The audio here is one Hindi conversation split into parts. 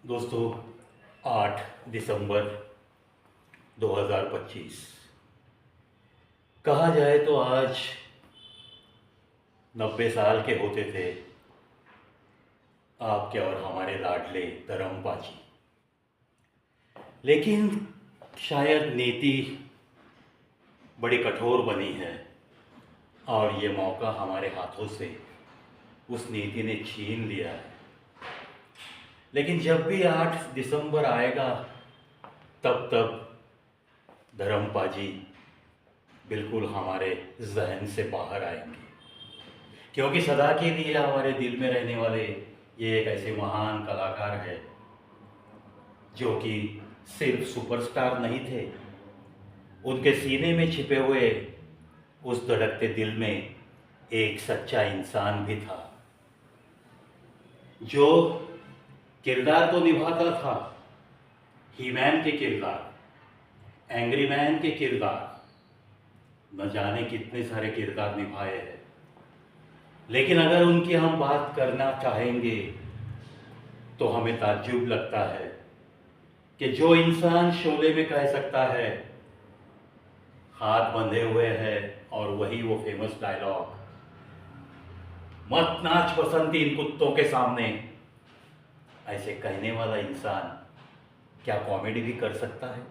दोस्तों, 8 दिसंबर 2025 कहा जाए तो आज 90 साल के होते थे आपके और हमारे लाडले धर्मपा जी। लेकिन शायद नीति बड़ी कठोर बनी है और ये मौका हमारे हाथों से उस नीति ने छीन लिया है। लेकिन जब भी 8 दिसंबर आएगा तब धर्मपा जी बिल्कुल हमारे जहन से बाहर आएंगे, क्योंकि सदा के लिए हमारे दिल में रहने वाले ये एक ऐसे महान कलाकार है जो कि सिर्फ सुपरस्टार नहीं थे, उनके सीने में छिपे हुए उस धड़कते दिल में एक सच्चा इंसान भी था जो किरदार तो निभाता था, ही मैन के किरदार, एंग्री मैन के किरदार, न जाने कितने सारे किरदार निभाए हैं। लेकिन अगर उनकी हम बात करना चाहेंगे तो हमें ताज्जुब लगता है कि जो इंसान शोले में कह सकता है हाथ बंधे हुए हैं, और वही वो फेमस डायलॉग, मत नाच बसंती इन कुत्तों के सामने, ऐसे कहने वाला इंसान क्या कॉमेडी भी कर सकता है?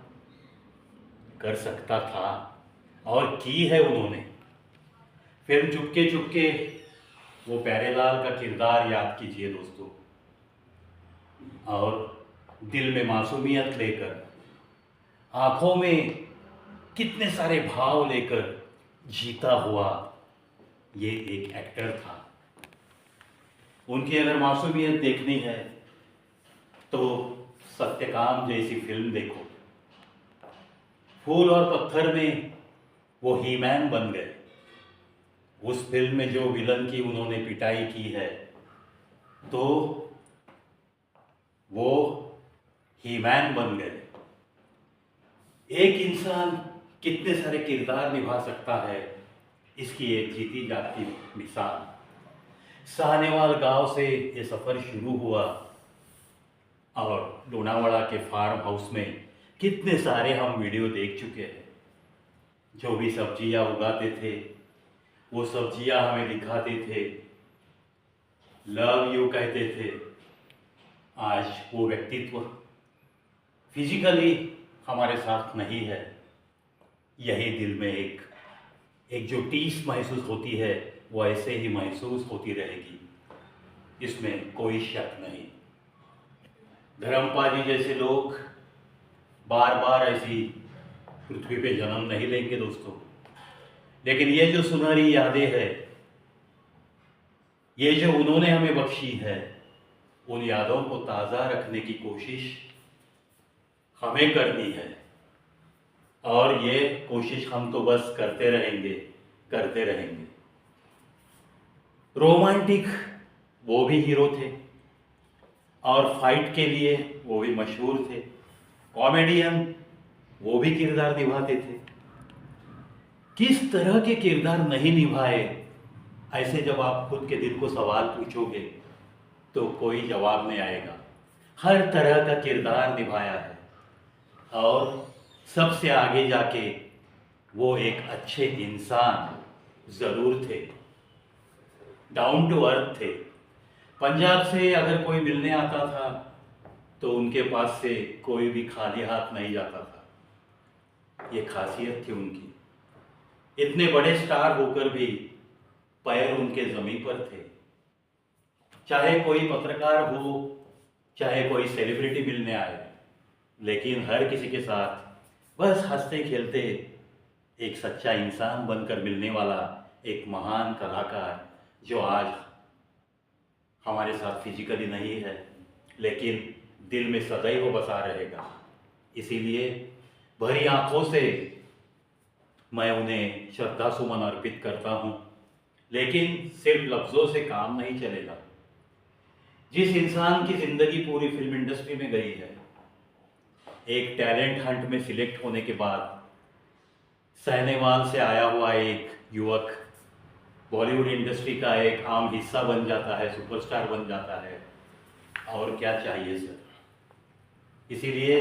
कर सकता था और की है उन्होंने। फिल्म चुपके चुपके वो प्यारेलाल का किरदार याद कीजिए दोस्तों, और दिल में मासूमियत लेकर, आंखों में कितने सारे भाव लेकर जीता हुआ ये एक एक्टर था। उनकी अगर मासूमियत देखनी है तो सत्यकाम जैसी फिल्म देखो। फूल और पत्थर में वो ही मैन बन गए। उस फिल्म में जो विलन की उन्होंने पिटाई की है तो वो ही मैन बन गए। एक इंसान कितने सारे किरदार निभा सकता है, इसकी एक जीती जाती मिसाल। साहनेवाल गांव से ये सफ़र शुरू हुआ और लोनावाड़ा के फार्म हाउस में कितने सारे हम वीडियो देख चुके हैं। जो भी सब्जियां उगाते थे वो सब्जियां हमें दिखाते थे, लव यू कहते थे। आज वो व्यक्तित्व फिजिकली हमारे साथ नहीं है, यही दिल में एक जो टीस महसूस होती है वो ऐसे ही महसूस होती रहेगी, इसमें कोई शक नहीं। धर्मपा जी जैसे लोग बार बार ऐसी पृथ्वी पे जन्म नहीं लेंगे दोस्तों, लेकिन ये जो सुनहरी यादें हैं, ये जो उन्होंने हमें बख्शी है, उन यादों को ताज़ा रखने की कोशिश हमें करनी है। और ये कोशिश हम तो बस करते रहेंगे। रोमांटिक वो भी हीरो थे और फाइट के लिए वो भी मशहूर थे। कॉमेडियन वो भी किरदार निभाते थे। किस तरह के किरदार नहीं निभाए, ऐसे जब आप खुद के दिल को सवाल पूछोगे तो कोई जवाब नहीं आएगा। हर तरह का किरदार निभाया है और सबसे आगे जाके वो एक अच्छे इंसान ज़रूर थे, डाउन टू अर्थ थे। पंजाब से अगर कोई मिलने आता था तो उनके पास से कोई भी खाली हाथ नहीं जाता था। ये खासियत थी उनकी। इतने बड़े स्टार होकर भी पैर उनके ज़मीन पर थे। चाहे कोई पत्रकार हो, चाहे कोई सेलिब्रिटी मिलने आए, लेकिन हर किसी के साथ बस हंसते खेलते एक सच्चा इंसान बनकर मिलने वाला एक महान कलाकार जो आज हमारे साथ फिजिकली नहीं है लेकिन दिल में सदैव बसा रहेगा। इसीलिए भरी आंखों से मैं उन्हें श्रद्धा सुमन अर्पित करता हूँ। लेकिन सिर्फ लफ्ज़ों से काम नहीं चलेगा। जिस इंसान की ज़िंदगी पूरी फिल्म इंडस्ट्री में गई है, एक टैलेंट हंट में सिलेक्ट होने के बाद साहनेवाल से आया हुआ एक युवक बॉलीवुड इंडस्ट्री का एक आम हिस्सा बन जाता है, सुपरस्टार बन जाता है, और क्या चाहिए सर। इसीलिए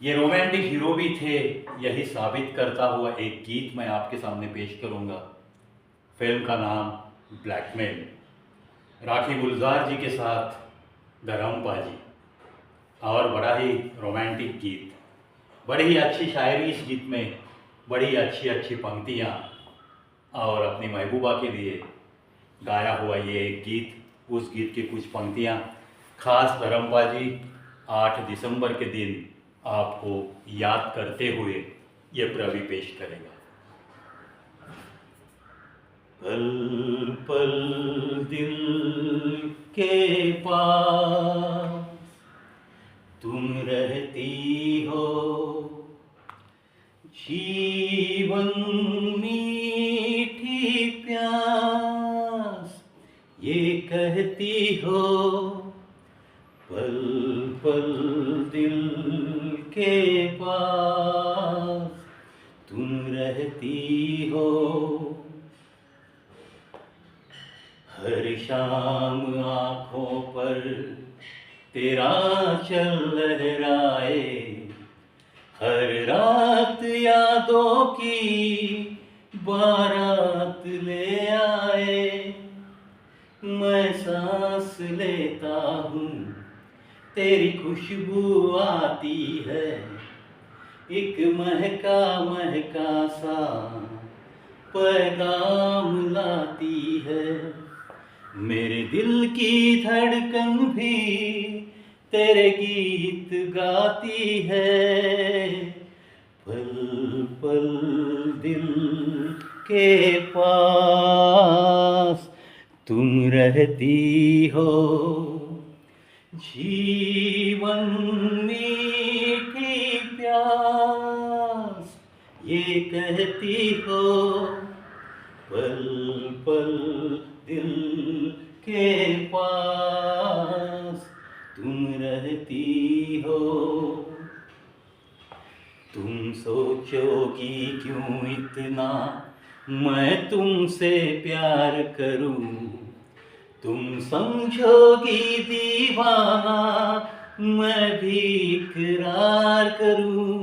ये रोमांटिक हीरो भी थे, यही साबित करता हुआ एक गीत मैं आपके सामने पेश करूंगा। फिल्म का नाम ब्लैकमेल, राखी गुलजार जी के साथ धर्म पाजी, और बड़ा ही रोमांटिक गीत, बड़ी ही अच्छी शायरी इस गीत में, बड़ी अच्छी अच्छी पंक्तियाँ, और अपनी महबूबा के लिए गाया हुआ ये एक गीत, उस गीत की कुछ पंक्तियाँ खास धर्मपा जी 8 दिसंबर के दिन आपको याद करते हुए ये प्रवि पेश करेगा। पल पल दिल के पास तुम रहती हो, जीवन मीठी प्यास ये कहती हो, पल पल दिल के पास तुम रहती हो, हर शाम आँखों पर तेरा चल लहराए, हर रात यादों की बारात ले आए, मैं सांस लेता हूँ तेरी खुशबू आती है, एक महका महका सा पैगाम लाती है, मेरे दिल की धड़कन भी तेरे गीत गाती है, पल पल दिल के पास तुम रहती हो, जीवन मीठी प्यास ये कहती हो, पल पल दिल के पास तुम रहती हो, तुम सोचोगी क्यों इतना मैं तुमसे प्यार करूं, तुम समझोगी दीवाना मैं भी इकरार करूं,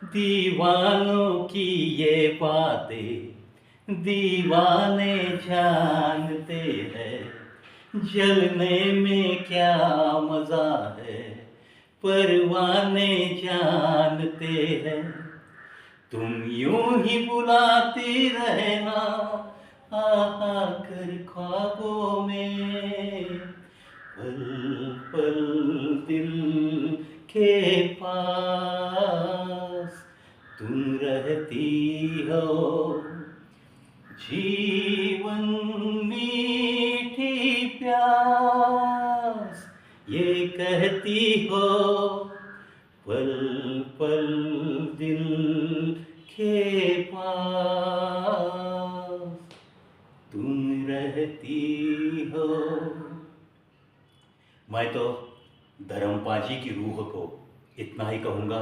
दीवानों की ये बातें दीवाने जानते हैं, जलने में क्या मजा है परवाने जानते हैं, तुम यूं ही बुलाती रहना आ कर ख्वाबों में, पल पल दिल के पास तुम रहती हो, जीवन मीठी प्यास ये कहती हो, पल पल दिल के पास तुम रहती हो। मैं तो धर्मपा जी की रूह को इतना ही कहूँगा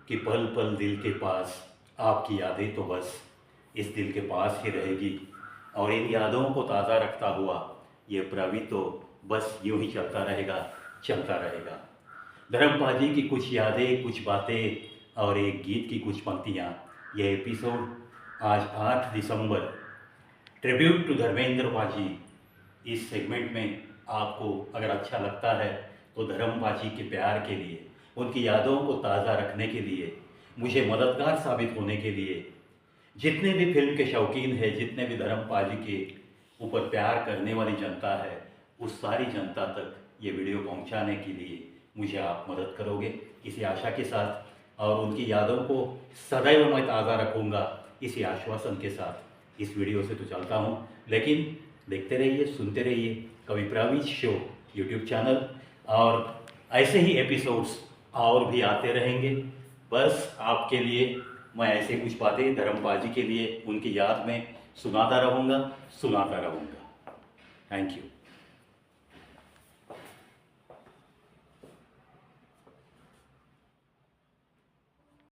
कि पल पल दिल के पास आपकी यादें तो बस इस दिल के पास ही रहेगी, और इन यादों को ताज़ा रखता हुआ ये प्रवि तो बस यूं ही चलता रहेगा। धर्मपा जी की कुछ यादें, कुछ बातें और एक गीत की कुछ पंक्तियाँ, ये एपिसोड आज 8 दिसंबर ट्रिब्यूट टू धर्मेंद्र पाजी, इस सेगमेंट में आपको अगर अच्छा लगता है तो धर्मपा जी के प्यार के लिए, उनकी यादों को ताज़ा रखने के लिए, मुझे मददगार साबित होने के लिए, जितने भी फिल्म के शौकीन हैं, जितने भी धर्मपा जी के ऊपर प्यार करने वाली जनता है, उस सारी जनता तक ये वीडियो पहुंचाने के लिए मुझे आप मदद करोगे, इसी आशा के साथ, और उनकी यादों को सदैव मैं ताज़ा रखूँगा इसी आश्वासन के साथ इस वीडियो से तो चलता हूँ। लेकिन देखते रहिए, सुनते रहिए कवि प्रवीज शो यूट्यूब चैनल, और ऐसे ही एपिसोड्स और भी आते रहेंगे। बस आपके लिए मैं ऐसे कुछ बातें धर्मपा जी के लिए उनकी याद में सुनाता रहूँगा। Thank you.